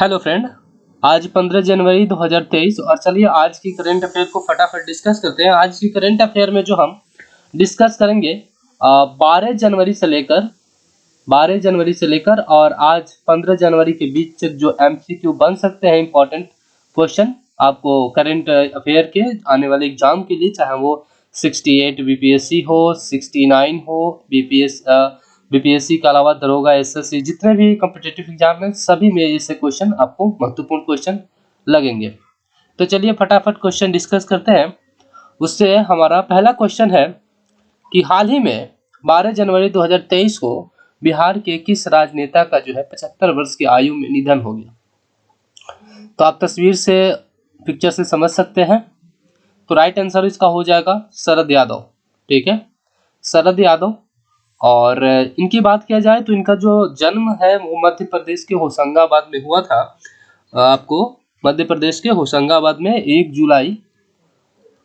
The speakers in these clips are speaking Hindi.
हेलो फ्रेंड, आज 15 जनवरी 2023 और चलिए आज की करंट अफेयर को फटाफट डिस्कस करते हैं। आज की करंट अफेयर में जो हम डिस्कस करेंगे 12 जनवरी से लेकर और आज 15 जनवरी के बीच जो एमसीक्यू बन सकते हैं इंपॉर्टेंट क्वेश्चन आपको करंट अफेयर के आने वाले एग्जाम के लिए, चाहे वो 68 बीपीएससी हो, 69 हो, बीपीएससी के अलावा दरोगा, एसएससी, जितने भी कॉम्पिटिटिव एग्जाम हैं सभी में ऐसे क्वेश्चन आपको महत्वपूर्ण क्वेश्चन लगेंगे। तो चलिए फटाफट क्वेश्चन डिस्कस करते हैं। उससे हमारा पहला क्वेश्चन है कि हाल ही में 12 जनवरी 2023 को बिहार के किस राजनेता का जो है 75 वर्ष की आयु में निधन हो गया। तो आप तस्वीर से, पिक्चर से समझ सकते हैं। तो राइट आंसर इसका हो जाएगा शरद यादव। ठीक है, शरद यादव। और इनकी बात किया जाए तो इनका जो जन्म है वो मध्य प्रदेश के होशंगाबाद में हुआ था। आपको मध्य प्रदेश के होशंगाबाद में 1 जुलाई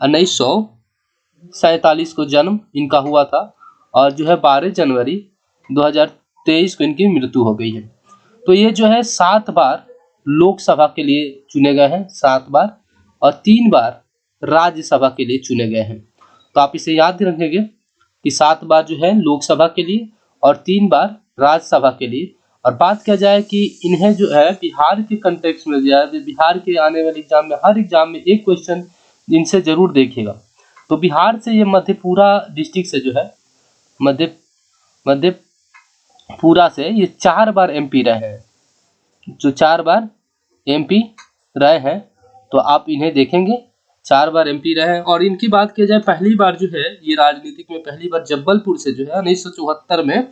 1947 को जन्म इनका हुआ था और जो है 12 जनवरी 2023 को इनकी मृत्यु हो गई है। तो ये जो है 7 बार लोकसभा के लिए चुने गए हैं, 7 बार, और 3 बार राज्यसभा के लिए चुने गए हैं। तो आप इसे याद रखेंगे कि 7 बार जो है लोकसभा के लिए और 3 बार राज्यसभा के लिए। और बात किया जाए कि इन्हें जो है बिहार के कंटेक्स्ट में दिया है, बिहार के आने वाले एग्जाम में, हर एग्जाम में एक क्वेश्चन इनसे जरूर देखिएगा। तो बिहार से ये मधेपुरा डिस्ट्रिक्ट से जो है मधेपुरा से ये 4 बार एमपी रहे हैं, जो 4 बार एमपी रहे हैं। तो आप इन्हें देखेंगे, 4 बार एमपी रहे हैं। और इनकी बात की जाए पहली बार जो है ये राजनीतिक में पहली बार जबलपुर से जो है 1974 में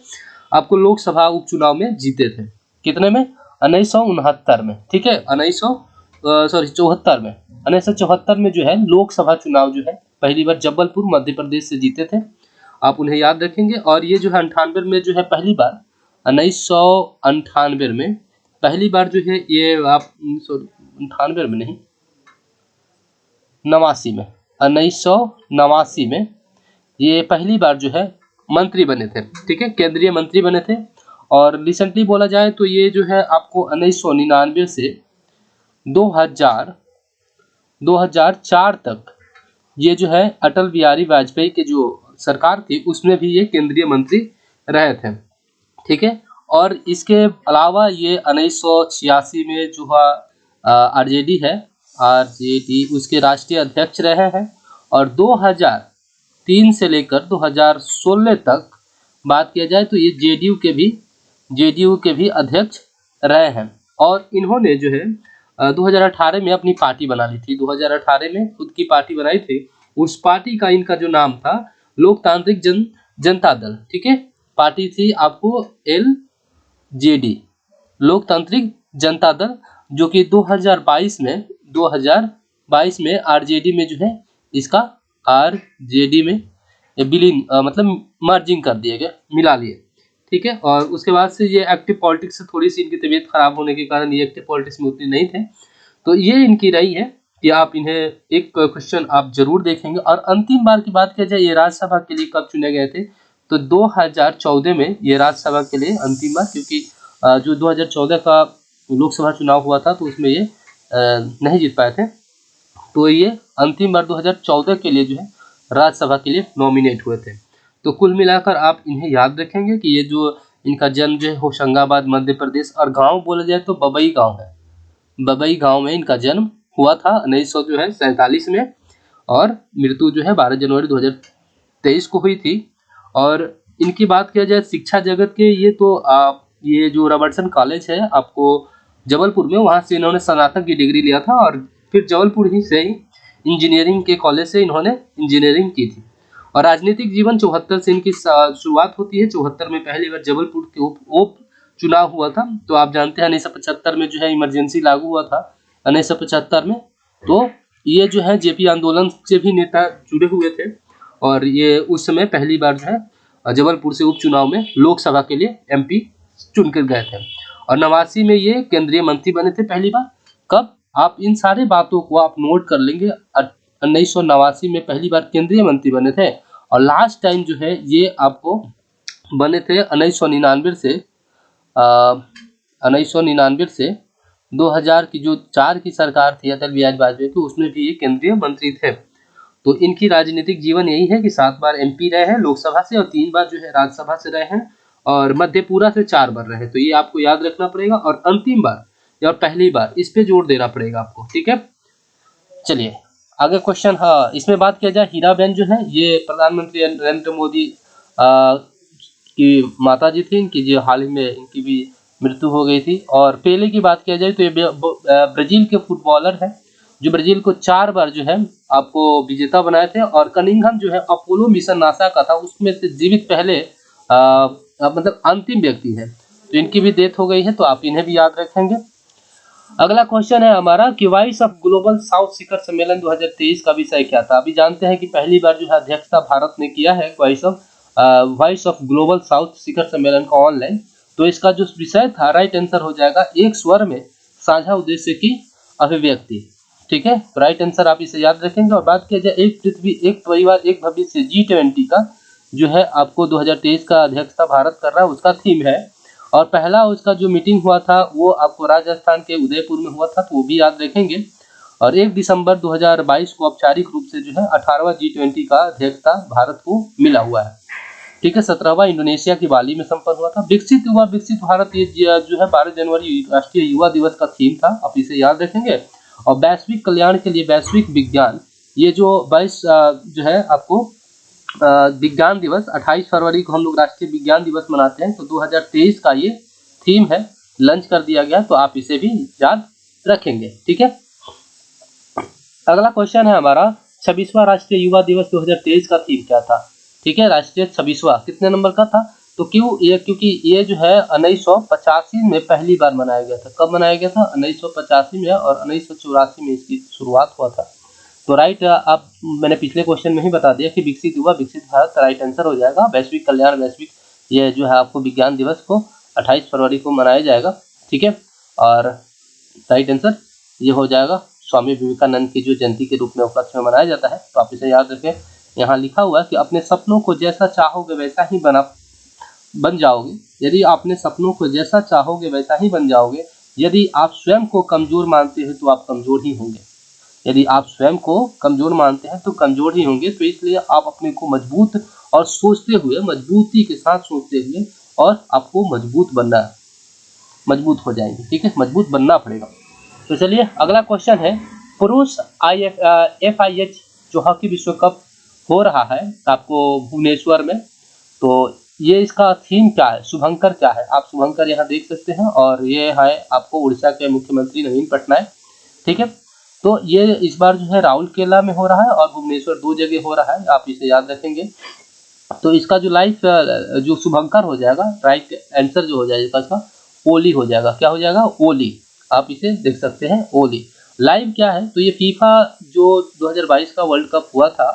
आपको लोकसभा उपचुनाव में जीते थे। कितने में? 1969 में। ठीक है, 1974 में, 1974 में जो है लोकसभा चुनाव जो है पहली बार जबलपुर मध्य प्रदेश से जीते थे। आप उन्हें याद रखेंगे। और ये जो है 98 में जो है पहली बार, 1998 में पहली बार जो है ये आप 98 में नहीं, 89 में, 1989 में ये पहली बार जो है मंत्री बने थे। ठीक है, केंद्रीय मंत्री बने थे। और रिसेंटली बोला जाए तो ये जो है आपको 1999 से 2004 तक ये जो है अटल बिहारी वाजपेयी के जो सरकार थी उसमें भी ये केंद्रीय मंत्री रहे थे। ठीक है, और इसके अलावा ये 1986 में जो आरजेडी है, आरजेडी उसके राष्ट्रीय अध्यक्ष रहे हैं। और 2003 से लेकर 2016 तक बात किया जाए तो ये जेडीयू के भी अध्यक्ष रहे हैं। और इन्होंने जो है 2018 में अपनी पार्टी बना ली थी, 2018 में खुद की पार्टी बनाई थी। उस पार्टी का इनका जो नाम था लोकतांत्रिक जनता दल। ठीक है, पार्टी थी आपको एलजेडी, लोकतांत्रिक जनता दल, जो कि 2022 में आरजेडी में जो है इसका आरजेडी में विलीन मतलब मर्जिंग कर दिए गए, मिला लिए। ठीक है, और उसके बाद से ये एक्टिव पॉलिटिक्स से थोड़ी सी इनकी तबीयत खराब होने के कारण ये एक्टिव पॉलिटिक्स में उतने नहीं थे। तो ये इनकी रही है कि आप इन्हें एक क्वेश्चन आप जरूर देखेंगे। और अंतिम बार की बात किया जाए ये राज्यसभा के लिए कब चुने गए थे, तो 2014 में ये राज्यसभा के लिए अंतिम बार, क्योंकि जो 2014 का लोकसभा चुनाव हुआ था तो उसमें ये नहीं जीत पाए थे। तो ये अंतिम बार 2014 के लिए जो है राज्यसभा के लिए नॉमिनेट हुए थे। तो कुल मिलाकर आप इन्हें याद रखेंगे कि ये जो इनका जन्म जो है होशंगाबाद मध्य प्रदेश, और गांव बोला जाए तो बबई गांव है, बबई गांव में इनका जन्म हुआ था 1947 में। और मृत्यु जो है 12 जनवरी 2023 को हुई थी। और इनकी बात किया जाए शिक्षा जगत के, ये तो ये जो रॉबर्टसन कॉलेज है आपको जबलपुर में, वहाँ से इन्होंने स्नातक की डिग्री लिया था। और फिर जबलपुर ही से ही इंजीनियरिंग के कॉलेज से इन्होंने इंजीनियरिंग की थी। और राजनीतिक जीवन 74 से इनकी शुरुआत होती है। 74 में पहली बार जबलपुर के उप चुनाव हुआ था। तो आप जानते हैं 1975 में जो है इमरजेंसी लागू हुआ था 1975 में। तो ये जो है जेपी आंदोलन से भी नेता जुड़े हुए थे। और ये उस समय पहली बार जो है जबलपुर से उपचुनाव में लोकसभा के लिए एमपी चुनकर गए थे। और 89 में ये केंद्रीय मंत्री बने थे पहली बार। कब? आप इन सारे बातों को आप नोट कर लेंगे। 1989 में पहली बार केंद्रीय मंत्री बने थे। और लास्ट टाइम जो है ये आपको बने थे 1999 से 2000 की जो 4 की सरकार थी अटल बिहारी वाजपेयी की, उसमें भी ये केंद्रीय मंत्री थे। तो इनकी राजनीतिक जीवन यही है कि 7 बार एमपी रहे हैं लोकसभा से और 3 बार जो है राज्यसभा से रहे हैं और मधेपुरा से 4 बार रहे हैं। तो ये आपको याद रखना पड़ेगा और अंतिम बार या पहली बार इस पे जोर देना पड़ेगा आपको, ठीक है। चलिए आगे क्वेश्चन, हाँ इसमें बात किया जाए, हीराबेन जो है ये प्रधानमंत्री नरेंद्र मोदी की माता जी थी, इनकी जो हाल ही में इनकी भी मृत्यु हो गई थी। और पेले की बात किया जाए तो ये ब्राजील के फुटबॉलर हैं जो ब्राजील को 4 बार जो है आपको विजेता बनाए थे। और कनिंघम जो है अपोलो मिशन नासा का था, उसमें से जीवित पहले मतलब अंतिम व्यक्ति है। तो इनकी भी डेथ हो गई है, तो आप इन्हें भी याद रखेंगे। अगला क्वेश्चन है हमारा कि वॉइस ऑफ ग्लोबल साउथ शिखर सम्मेलन 2023 का विषय क्या था। अभी जानते हैं कि पहली बार जो है अध्यक्षता भारत ने किया है वॉइस ऑफ ग्लोबल साउथ शिखर सम्मेलन का ऑनलाइन। तो इसका जो विषय था, राइट आंसर हो जाएगा एक स्वर में साझा उद्देश्य की अभिव्यक्ति, ठीक है। तो राइट आंसर आप इसे याद रखेंगे। और बात किया जाए एक पृथ्वी एक परिवार एक भविष्य G20 का जो है आपको 2023 का अध्यक्षता भारत कर रहा है, उसका थीम है। और पहला उसका जो मीटिंग हुआ था वो आपको राजस्थान के उदयपुर में हुआ था, तो वो भी याद रखेंगे। और 1 दिसंबर 2022 को औपचारिक रूप से जो है 18वां G20 का अध्यक्षता भारत को मिला हुआ है, ठीक है। 17वां इंडोनेशिया की बाली में संपन्न हुआ था। विकसित युवा विकसित भारत, ये जो है 12 जनवरी राष्ट्रीय युवा दिवस का थीम था, आप इसे याद रखेंगे। और वैश्विक कल्याण के लिए वैश्विक विज्ञान, ये जो 22 जो है आपको विज्ञान दिवस 28 फरवरी को हम लोग राष्ट्रीय विज्ञान दिवस मनाते हैं। तो 2023 का ये थीम है, लॉन्च कर दिया गया, तो आप इसे भी याद रखेंगे, ठीक है। अगला क्वेश्चन है हमारा 26वां राष्ट्रीय युवा दिवस 2023 का थीम क्या था, ठीक है। राष्ट्रीय 26वां कितने नंबर का था, तो क्योंकि ये जो है 1985 में पहली बार मनाया गया था। कब मनाया गया था, 1985 में, और 1984 में इसकी शुरुआत हुआ था। तो राइट आप मैंने पिछले क्वेश्चन में ही बता दिया कि विकसित युवा विकसित भारत राइट आंसर हो जाएगा। वैश्विक कल्याण वैश्विक, ये जो है आपको विज्ञान दिवस को 28 फरवरी को मनाया जाएगा, ठीक है। और राइट आंसर ये हो जाएगा स्वामी विवेकानंद की जो जयंती के रूप में उपलक्ष्य में मनाया जाता है। तो आप इसे याद रखें। यहाँ लिखा हुआ है कि अपने सपनों को जैसा चाहोगे वैसा ही बन जाओगे। यदि आपने सपनों को जैसा चाहोगे वैसा ही बन जाओगे। यदि आप स्वयं को कमजोर मानते हैं तो आप कमजोर ही होंगे। यदि आप स्वयं को कमजोर मानते हैं तो कमजोर ही होंगे। तो इसलिए आप अपने को मजबूत और सोचते हुए, मजबूती के साथ सोचते हुए, और आपको मजबूत हो जाएंगे, ठीक है। मजबूत बनना पड़ेगा। तो चलिए अगला क्वेश्चन है, पुरुष FIH जो हॉकी विश्व कप हो रहा है आपको भुवनेश्वर में, तो ये इसका थीम क्या है, शुभंकर क्या है। आप शुभंकर यहाँ देख सकते हैं, और ये है आपको उड़ीसा के मुख्यमंत्री नवीन पटनायक, ठीक है। तो ये इस बार जो है राउरकेला में हो रहा है और भुवनेश्वर, 2 जगह हो रहा है, आप इसे याद रखेंगे। तो इसका जो जो शुभंकर हो जाएगा, राइट आंसर जो हो जाएगा इसका ओली हो जाएगा। क्या हो जाएगा, ओली। आप इसे देख सकते हैं, ओली। लाइव क्या है, तो ये फीफा जो 2022 का वर्ल्ड कप हुआ था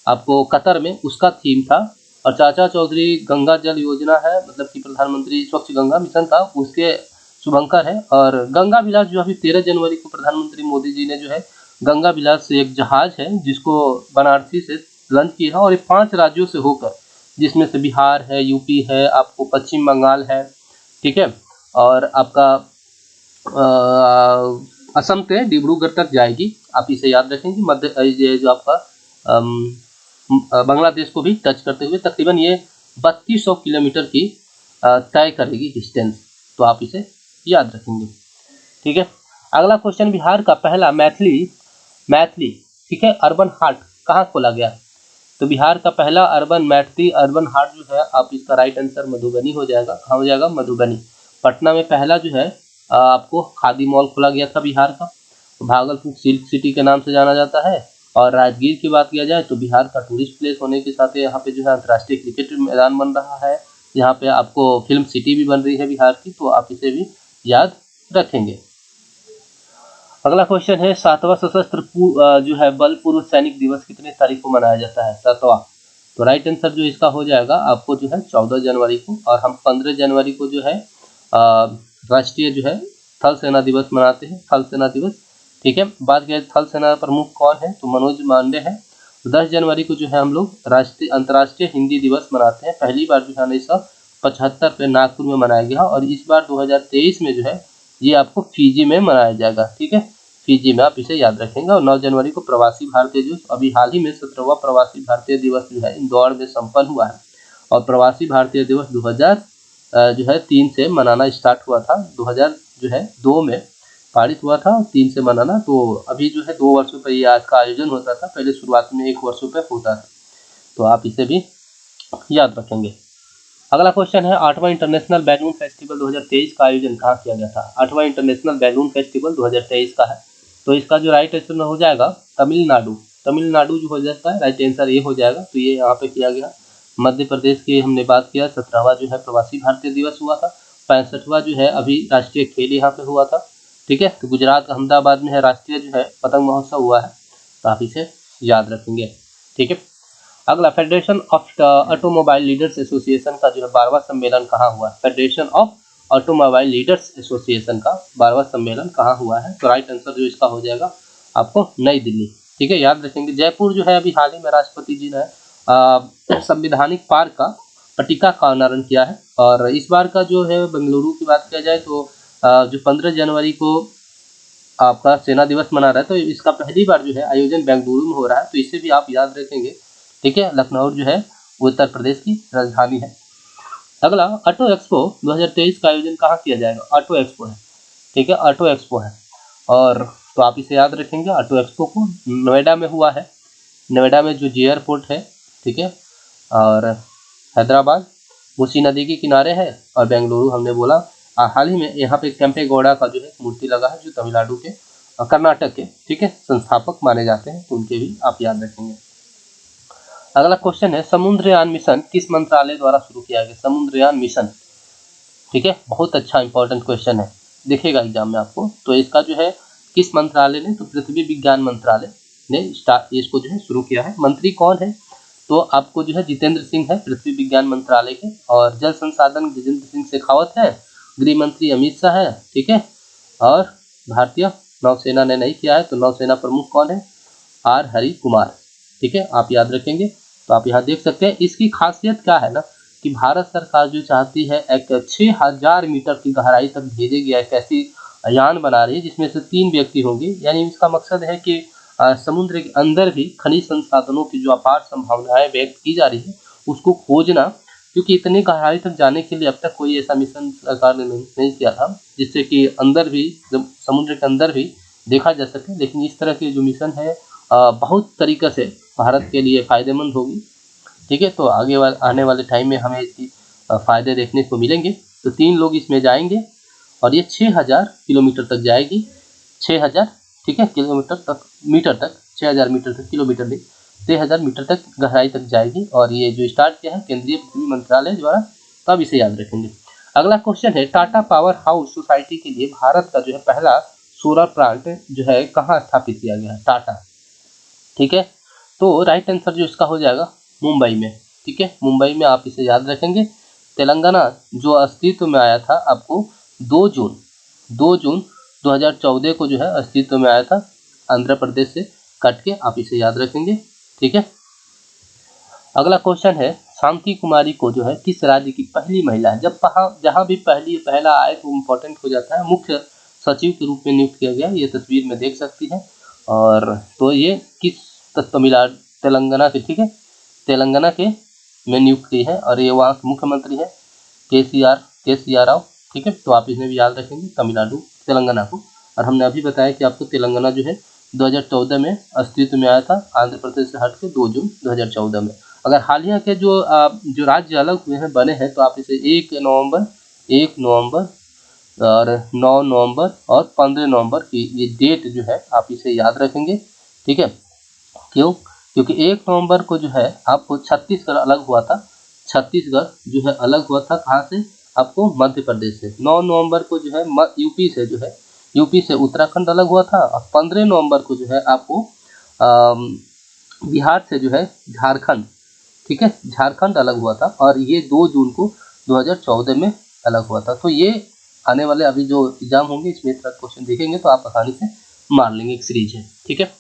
आपको कतर में, उसका थीम था। और चाचा चौधरी गंगा जल योजना है, मतलब कि प्रधानमंत्री स्वच्छ गंगा मिशन था, उसके शुभंकर है। और गंगा विलास जो अभी 13 जनवरी को प्रधानमंत्री मोदी जी ने जो है गंगा विलास एक जहाज है जिसको बनारसी से लॉन्च किया है, और ये 5 राज्यों से होकर, जिसमें से बिहार है, यूपी है, आपको पश्चिम बंगाल है, ठीक है, और आपका असम से डिब्रूगढ़ तक जाएगी। आप इसे याद रखेंगे। मध्य ये जो आपका बांग्लादेश को भी टच करते हुए तकरीबन ये 3200 किलोमीटर की तय करेगी डिस्टेंस। तो आप इसे याद रखेंगे, ठीक है। अगला क्वेश्चन, बिहार का पहला मैथिली ठीक है अर्बन हाट कहाँ खोला गया। तो बिहार का पहला मैथिली अर्बन हाट जो है, आप इसका राइट आंसर मधुबनी हो जाएगा। कहाँ हो जाएगा, मधुबनी। पटना में पहला जो है आपको खादी मॉल खोला गया था बिहार का। भागलपुर सिल्क सिटी के नाम से जाना जाता है। और राजगीर की बात किया जाए तो बिहार का टूरिस्ट प्लेस होने के साथ यहाँ पे जो है अंतर्राष्ट्रीय क्रिकेट मैदान बन रहा है। यहाँ पे आपको फिल्म सिटी भी बन रही है बिहार की, तो आप इसे भी याद रखेंगे। अगला क्वेश्चन है, 7वां सशस्त्र जो है बल पूर्व सैनिक दिवस कितने तारीख को मनाया जाता है, 7वां। तो राइट आंसर जो इसका हो जाएगा आपको जो है 14 जनवरी को। और हम 15 जनवरी को जो है राष्ट्रीय जो है थल सेना दिवस मनाते हैं, थल सेना दिवस, ठीक है। बात करें थल सेना प्रमुख कौन है, तो मनोज पांडे है। 10 जनवरी को जो है हम लोग अंतर्राष्ट्रीय हिंदी दिवस मनाते हैं। पहली बार जो है 1975 में नागपुर में मनाया गया, और इस बार 2023 में जो है ये आपको फिजी में मनाया जाएगा। ठीक है, फिजी में, आप इसे याद रखेंगे। और 9 जनवरी को प्रवासी भारतीय दिवस, अभी हाल ही में 17वां प्रवासी भारतीय दिवस जो है इंदौर में संपन्न हुआ है। और प्रवासी भारतीय दिवस 2003 से मनाना स्टार्ट हुआ था। 2002 में पारित हुआ था, 3 से मनाना। तो अभी जो है 2 वर्षों पर ये आज का आयोजन होता था, पहले शुरुआत में 1 वर्षों पे होता था। तो आप इसे भी याद रखेंगे। अगला क्वेश्चन है 8वां इंटरनेशनल बैलून फेस्टिवल 2023 का आयोजन कहाँ किया गया था? 8वां इंटरनेशनल बैलून फेस्टिवल 2023 का है। तो इसका जो राइट आंसर हो जाएगा तमिलनाडु। तमिलनाडु जो हो जाता है, राइट आंसर ये हो जाएगा। तो ये यहाँ पे किया गया। मध्य प्रदेश की हमने बात किया, 17वां जो है प्रवासी भारतीय दिवस हुआ था। 65वां जो है अभी राष्ट्रीय खेल यहाँ पे हुआ था। ठीक है, तो गुजरात अहमदाबाद में है राष्ट्रीय जो है पतंग महोत्सव हुआ है। तो आप इसे याद रखेंगे। ठीक है, अगला federation of automobile leaders association का जो है 12वां सम्मेलन कहाँ हुआ? Federation of automobile leaders association का 12वां सम्मेलन कहाँ हुआ है? तो राइट आंसर जो इसका हो जाएगा आपको नई दिल्ली। ठीक है, याद रखेंगे। जयपुर जो है अभी हाल ही में राष्ट्रपति जी ने संवैधानिक पार्क का पट्टिका का अनावरण किया है। और इस बार का जो है बेंगलुरु की बात किया जाए तो जो 15 जनवरी को आपका सेना दिवस मना रहा है, तो इसका पहली बार जो है आयोजन बेंगलुरु में हो रहा है। तो इसे भी आप याद रखेंगे। ठीक है, लखनऊ जो है उत्तर प्रदेश की राजधानी है। अगला ऑटो एक्सपो 2023 का आयोजन कहाँ किया जाएगा? ऑटो एक्सपो है। ठीक है, ऑटो एक्सपो है। और तो आप इसे याद रखेंगे। ऑटो एक्सपो को नोएडा में हुआ है। नोएडा में जो जी एयरपोर्ट है, ठीक है, और हैदराबाद उसी नदी के किनारे है। और बेंगलुरु हमने बोला। हाल ही में यहाँ पे केम्पेगौड़ा का जो है मूर्ति लगा है, जो तमिलनाडु के कर्नाटक के, ठीक है, संस्थापक माने जाते हैं। तो उनके भी आप याद रखेंगे। अगला क्वेश्चन है समुद्रयान मिशन किस मंत्रालय द्वारा शुरू किया गया? समुद्रयान मिशन, ठीक है, बहुत अच्छा इंपॉर्टेंट क्वेश्चन है, दिखेगा एग्जाम में आपको। तो इसका जो है किस मंत्रालय ने? तो पृथ्वी विज्ञान मंत्रालय ने इसको जो है शुरू किया है। मंत्री कौन है? तो आपको जो है जितेंद्र सिंह है पृथ्वी विज्ञान मंत्रालय के। और जल संसाधन गजेंद्र सिंह शेखावत है। गृह मंत्री अमित शाह है। ठीक है, और भारतीय नौसेना ने नहीं किया है। तो नौसेना प्रमुख कौन है? आर हरि कुमार। ठीक है, आप याद रखेंगे। तो आप यहाँ देख सकते हैं इसकी खासियत क्या है ना, कि भारत सरकार जो चाहती है एक 6000 मीटर की गहराई तक भेजेगी एक ऐसी यान बना रही है जिसमें से 3 व्यक्ति होंगे। यानी इसका मकसद है कि समुद्र के अंदर भी खनिज संसाधनों की जो अपार संभावनाएं व्यक्त की जा रही है उसको खोजना। क्योंकि इतनी गहराई तक जाने के लिए अब तक कोई ऐसा मिशन सरकार ने नहीं किया था जिससे कि अंदर भी, समुद्र के अंदर भी देखा जा सके। लेकिन इस तरह के जो मिशन है बहुत तरीक़े से भारत के लिए फ़ायदेमंद होगी। ठीक है, तो आने वाले टाइम में हमें इसकी फ़ायदे देखने को मिलेंगे। तो 3 लोग इसमें जाएंगे और ये 6000 किलोमीटर तक जाएगी। 6000, ठीक है, किलोमीटर तक, मीटर तक, 6000 मीटर तक, किलोमीटर नहीं, 6000 मीटर तक गहराई तक जाएगी। और ये जो स्टार्ट किया है केंद्रीय पृथ्वी मंत्रालय द्वारा। तो आप इसे याद रखेंगे। अगला क्वेश्चन है टाटा पावर हाउस सोसाइटी के लिए भारत का जो है पहला सोलर प्लांट जो है कहाँ स्थापित किया गया है? टाटा। ठीक है, तो राइट आंसर जो इसका हो जाएगा मुंबई में। ठीक है, मुंबई में, आप इसे याद रखेंगे। तेलंगाना जो अस्तित्व में आया था आपको 2 जून 2014 को जो है अस्तित्व में आया था, आंध्र प्रदेश से कट के। आप इसे याद रखेंगे। ठीक है, अगला क्वेश्चन है शांति कुमारी को जो है किस राज्य की पहली महिला है? जहाँ भी पहला आए तो इम्पोर्टेंट हो जाता है। मुख्य सचिव के रूप में नियुक्त किया गया, ये तस्वीर में देख सकती है। और तो ये किस तमिलनाडु, तेलंगाना के, ठीक है, तेलंगाना के में नियुक्त की है। और ये वहाँ के मुख्यमंत्री है के सी आर राव। ठीक है, तो आप इन्हें भी याद रखेंगे, तमिलनाडु, तेलंगाना को। और हमने अभी बताया कि आपको तेलंगाना जो है 2014 में अस्तित्व में आया था, आंध्र प्रदेश से हट के 2 जून 2014 में। अगर हालिया के जो राज्य अलग हुए हैं, बने हैं, तो आप इसे 1 नवंबर और 9 नवंबर और 15 नवंबर की ये डेट जो है आप इसे याद रखेंगे। ठीक है, क्यों? क्योंकि 1 नवंबर को जो है आपको छत्तीसगढ़ अलग हुआ था। छत्तीसगढ़ जो है अलग हुआ था कहाँ से? आपको मध्य प्रदेश से। 9 नवंबर को जो है यूपी से उत्तराखंड अलग हुआ था। और 15 नवंबर को जो है आपको बिहार से जो है झारखंड, ठीक है, झारखंड अलग हुआ था। और ये 2 जून को 2014 में अलग हुआ था। तो ये आने वाले अभी जो एग्जाम होंगे इसमें इस तरह क्वेश्चन देखेंगे तो आप आसानी से मार लेंगे, एक सीरीज है। ठीक है,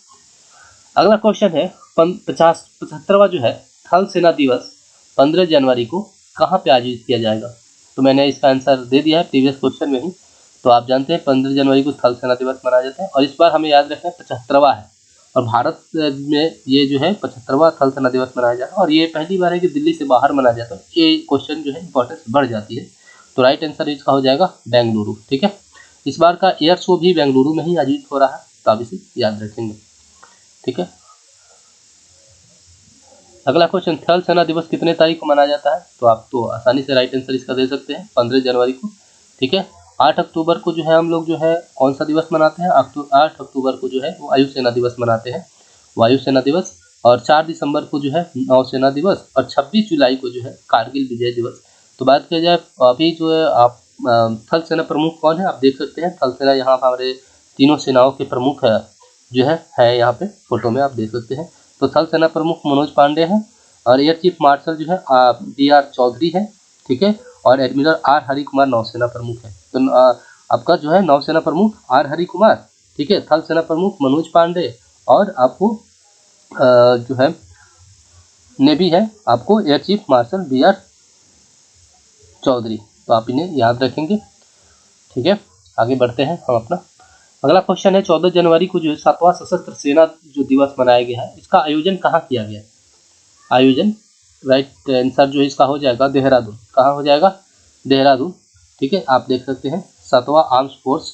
अगला क्वेश्चन है 75वां जो है थल सेना दिवस 15 जनवरी को कहाँ पे आयोजित किया जाएगा? तो मैंने इसका आंसर दे दिया है प्रीवियस क्वेश्चन में ही। तो आप जानते हैं 15 जनवरी को थल सेना दिवस मनाया जाता है और इस बार हमें याद रखना है 75वां है और भारत में ये जो है 75वां थल सेना दिवस मनाया जा रहा है और ये पहली बार है कि दिल्ली से बाहर मनाया जाता है। ये क्वेश्चन जो है इंपॉर्टेंस बढ़ जाती है। तो राइट आंसर इसका हो जाएगा बेंगलुरु। ठीक है, इस बार का एयर शो भी बेंगलुरु में ही आयोजित हो रहा है, तो आप इसे याद रखेंगे। ठीक है, अगला क्वेश्चन, थल सेना दिवस कितने तारीख को मनाया जाता है? तो आप तो आसानी से राइट आंसर इसका दे सकते हैं 15 जनवरी को। ठीक है, 8 अक्टूबर को जो है हम लोग जो है कौन सा दिवस मनाते हैं? 8 अक्टूबर को जो है वायुसेना दिवस मनाते हैं, वायुसेना दिवस। और 4 दिसंबर को जो है नौसेना दिवस और 26 जुलाई को जो है कारगिल विजय दिवस। तो बात किया जाए अभी जो है आप थल सेना प्रमुख कौन है आप देख सकते हैं। थल सेना यहाँ हमारे तीनों सेनाओं के प्रमुख जो है यहाँ पे फोटो में आप देख सकते हैं। तो थल सेना प्रमुख मनोज पांडे हैं और एयर चीफ मार्शल जो है DR चौधरी है। ठीक है, और एडमिरल R हरि कुमार नौसेना प्रमुख है। तो आपका जो है नौसेना प्रमुख R हरि कुमार, ठीक है, थल सेना प्रमुख मनोज पांडे और आपको जो है नेवी है आपको air chief marshal DR Chaudhary. तो आप इन्हें याद रखेंगे। ठीक है, आगे बढ़ते हैं हम अपना अगला क्वेश्चन है 14 जनवरी को जो है 7वां सशस्त्र सेना जो दिवस मनाया गया है, इसका आयोजन कहाँ किया गया है? आयोजन राइट आंसर जो इसका हो जाएगा देहरादून। कहाँ हो जाएगा? देहरादून। ठीक है, आप देख सकते हैं 7वां आर्म्स फोर्स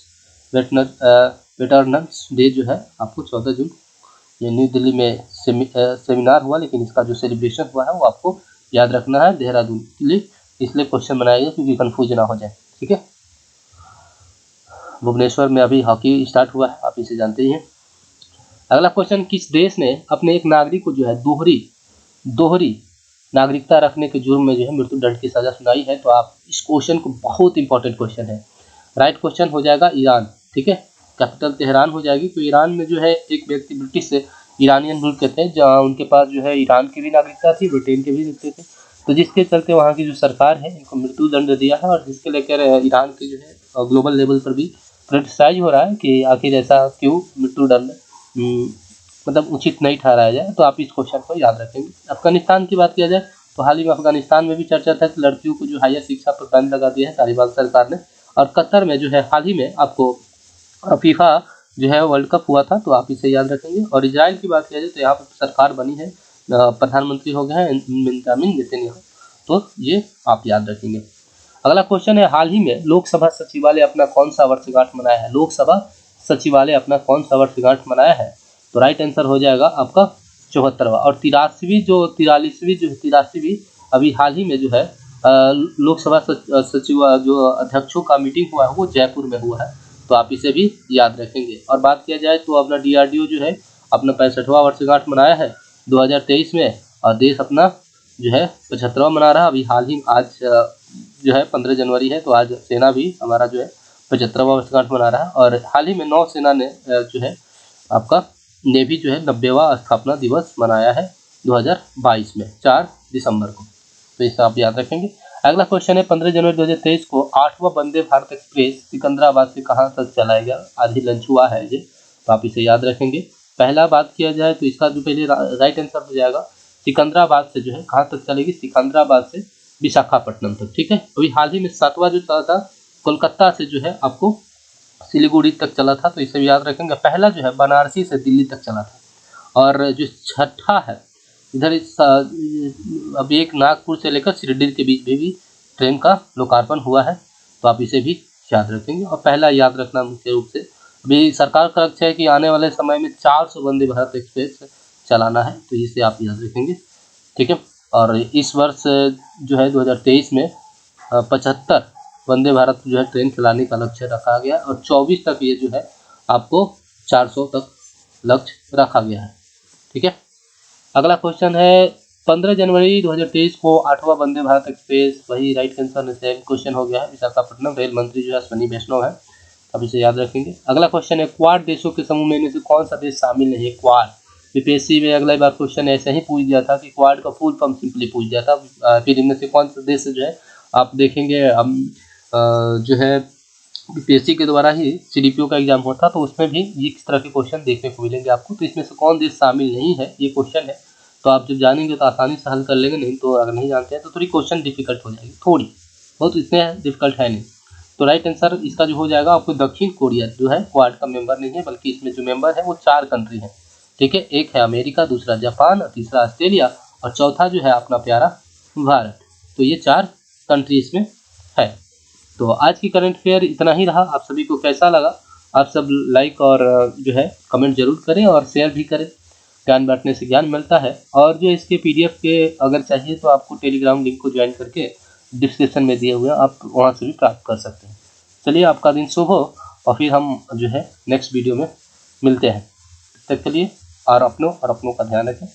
वेटरन्स डे जो है आपको 14 जून ये न्यू दिल्ली में सेमिनार हुआ, लेकिन इसका जो सेलिब्रेशन हुआ है वो आपको याद रखना है देहरादून के लिए, इसलिए क्वेश्चन बनाया गया क्योंकि कंफ्यूज ना हो जाए। ठीक है, भुवनेश्वर में अभी हॉकी स्टार्ट हुआ है, आप इसे जानते ही हैं। अगला क्वेश्चन, किस देश ने अपने एक नागरिक को जो है दोहरी नागरिकता रखने के जुर्म में जो है मृत्यु दंड की सजा सुनाई है? तो आप इस क्वेश्चन को, बहुत इंपॉर्टेंट क्वेश्चन है, राइट क्वेश्चन हो जाएगा ईरान। ठीक है, कैपिटल तेहरान हो जाएगी। तो ईरान में जो है एक व्यक्ति ब्रिटिश से ईरानियन रूल के थे, जहाँ उनके पास जो है ईरान की भी नागरिकता थी, ब्रिटेन के भी रखते थे। तो जिसके चलते वहाँ की जो सरकार है इनको मृत्यु दंड दिया है और जिसके लेकर ईरान के जो है ग्लोबल लेवल पर भी क्रिटिसाइज हो रहा है कि आखिर ऐसा क्यों मृत्यु दंड मतलब उचित नहीं ठहराया जाए। तो आप इस क्वेश्चन को याद रखेंगे। अफगानिस्तान की बात किया जाए तो हाल ही में अफगानिस्तान में भी चर्चा था कि लड़कियों को जो हायर शिक्षा पर बैन लगा दिया है तालिबान सरकार ने। और कतर में जो है हाल ही में आपको फीफा जो है वर्ल्ड कप हुआ था, तो आप इसे याद रखेंगे। और इजराइल की बात किया जाए तो यहाँ पर सरकार बनी है, प्रधानमंत्री हो गए हैं बेंजामिन नेतन्याहू, तो ये आप याद रखेंगे। अगला क्वेश्चन है, हाल ही में लोकसभा सचिवालय अपना कौन सा वर्षगांठ मनाया है? लोकसभा सचिवालय अपना कौन सा वर्षगांठ मनाया है? तो राइट आंसर हो जाएगा आपका 74वां। और 83वीं अभी हाल ही में जो है लोकसभा सचिव जो अध्यक्षों का मीटिंग हुआ है वो जयपुर में हुआ है, तो आप इसे भी याद रखेंगे। और बात किया जाए तो अपना DRDO जो है अपना 65वां वर्षगांठ मनाया है 2023 में और देश अपना जो है 75वां मना रहा है। अभी हाल ही आज जो है 15 जनवरी है, तो आज सेना भी हमारा जो है 75वां वर्षगांठ मना रहा है। और हाल ही में नौसेना ने जो है आपका नेवी जो है 90वां स्थापना दिवस मनाया है 2022 में 4 दिसंबर को, तो इसे आप याद रखेंगे। अगला क्वेश्चन है, 15 जनवरी 2023 को 8वां वंदे भारत एक्सप्रेस सिकंदराबाद से कहाँ तक चलाएगा? आज ही लंच हुआ है ये, तो आप इसे याद रखेंगे। पहला बात किया जाए तो इसका जो पहले राइट आंसर हो जाएगा सिकंदराबाद से जो है कहाँ तक चलेगी? सिकंदराबाद से विशाखापट्टनम तक। ठीक है, अभी हाल ही में 7वां जो चला था कोलकाता से जो है आपको सिलीगुड़ी तक चला था, तो इसे भी याद रखेंगे। पहला जो है बनारसी से दिल्ली तक चला था और जो छठा है इधर अभी एक नागपुर से लेकर शिरडी के बीच में भी ट्रेन का लोकार्पण हुआ है, तो आप इसे भी याद रखेंगे। और पहला याद रखना मुख्य रूप से अभी सरकार का लक्ष्य है कि आने वाले समय में 400 वंदे भारत एक्सप्रेस चलाना है, तो इसे आप याद रखेंगे। ठीक है, और इस वर्ष जो है 2023 में 75 वंदे भारत जो है ट्रेन चलाने का लक्ष्य रखा गया और 24 तक ये जो है आपको 400 तक लक्ष्य रखा गया है। ठीक है, अगला क्वेश्चन है, 15 जनवरी 2023 को 8वां वंदे भारत एक्सप्रेस, वही राइट आंसर सेम क्वेश्चन हो गया है। विशाखापट्टनम रेल मंत्री जो है अश्विनी वैष्णव है, अब इसे याद रखेंगे। अगला क्वेश्चन है, क्वाड देशों के समूह में इनमें से कौन सा देश शामिल नहीं है? क्वाड बीपीएससी में अगला बार क्वेश्चन ऐसे ही पूछ दिया था कि क्वाड का फुल फॉर्म सिंपली पूछ दिया था। फिर इनमें से कौन सा देश जो है आप देखेंगे हम जो है बीपीएससी के द्वारा ही CDPO का एग्जाम होता, तो उसमें भी ये इस तरह के क्वेश्चन देखने को मिलेंगे आपको। तो इसमें से कौन देश शामिल नहीं है ये क्वेश्चन है, तो आप जब जानेंगे तो आसानी से हल कर लेंगे, नहीं तो अगर नहीं जानते हैं तो थोड़ी क्वेश्चन डिफिकल्ट हो जाएगी, थोड़ी बहुत, इतने डिफिकल्ट है नहीं। तो राइट आंसर इसका जो हो जाएगा आपको दक्षिण कोरिया जो है क्वाड का मेंबर नहीं है, बल्कि इसमें जो मेंबर है वो 4 कंट्री है। ठीक है, एक है अमेरिका, दूसरा जापान, तीसरा ऑस्ट्रेलिया और चौथा जो है अपना प्यारा भारत। तो ये 4 कंट्री इसमें है। तो आज की करंट अफेयर इतना ही रहा। आप सभी को कैसा लगा? आप सब लाइक और जो है कमेंट जरूर करें और शेयर भी करें। ज्ञान बांटने से ज्ञान मिलता है। और जो इसके पीडीएफ के अगर चाहिए तो आपको टेलीग्राम लिंक को ज्वाइन करके डिस्क्रिप्शन में दिए हुए हैं, आप वहाँ से भी प्राप्त कर सकते हैं। चलिए, आपका दिन शुभ हो और फिर हम जो है नेक्स्ट वीडियो में मिलते हैं। तब तक के लिए और अपनों का ध्यान रखें।